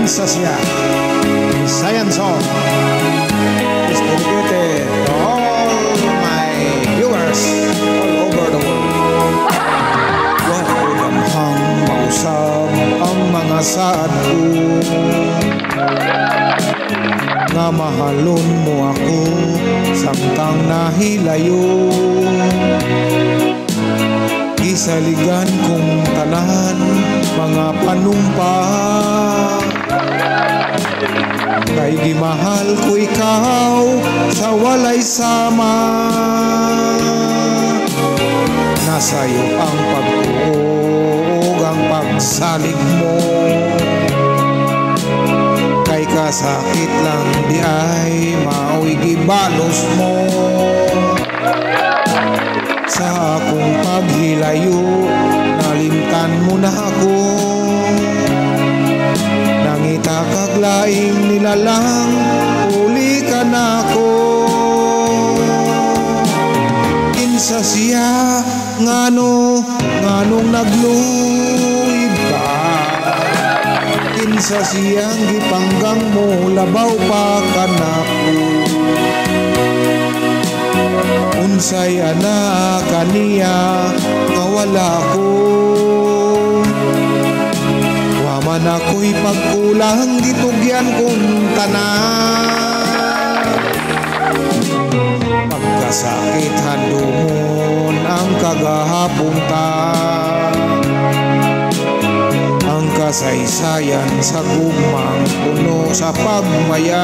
Kinsa siya, Visayan song is dedicated to all my viewers all over the world. Wa ko damhang mausab ang mga saad ko, nga mahalon mo ako samtang nahilayo. Gisaligan kong tanan mga panumpa, kay gimahal ko ikaw sa walay sama. Nasayo ang pagtuog, ang pagsalig mo, kay kasakit lang di ay mao'y gibalos mo. Sa akong paghilayo, nalimtan mo na ako, nangita kaglaing nilalang, uli ka na ako. Kinsa siya, nganong nagluib ka, kinsa siyang gipanggang mo, labaw pa ka na ko. Unsay ana kaniya nga wala ko, wa man ako'y pagkulang, gitugyan kong tanan. Pagkasakit handumon ang kagahapong ta, ang kasaysayan sa gugmang puno sa pagmaya.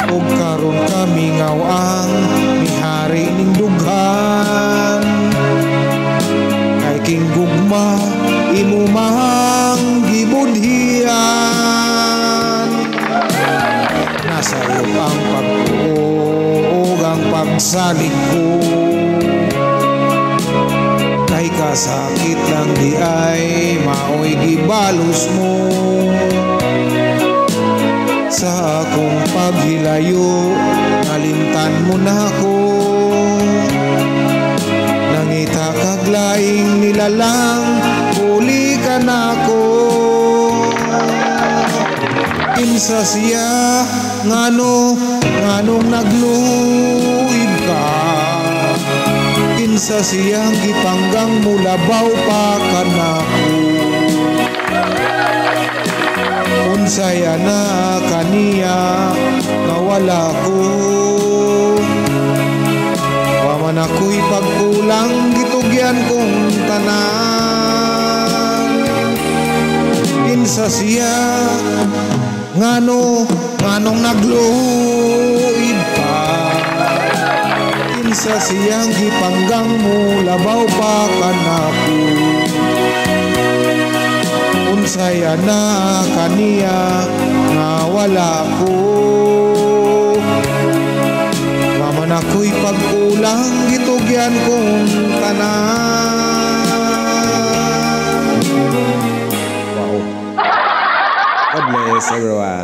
Ug karon kami ngawang mihari ning dughan, kay king gugma imo mang gibudhian. Nasayo ang pagtuog, ang pagsalig ko, kay kasakit lang di ay mao'y gibalos mo. Sa akong paghilayo, nalimtan mo na ako, nangita kaglaing nilalang, uli ka na ako. Kinsa siya, nganong nagluib ka, kinsa siyang gipanggang mo, labaw pa ka na ko. Unsay ana kaniya nga wala ko, wa man ako'y pagkulang, gitugyan kong tanan. Kinsa siya, nganong nagluib ka, kinsa siyang gipanggang mo, labaw pa ka na ko. Unsay ana kaniya nga wala ko, wa man ako'y pagkulang, gitugyan kong tanan. Wow. God bless everyone.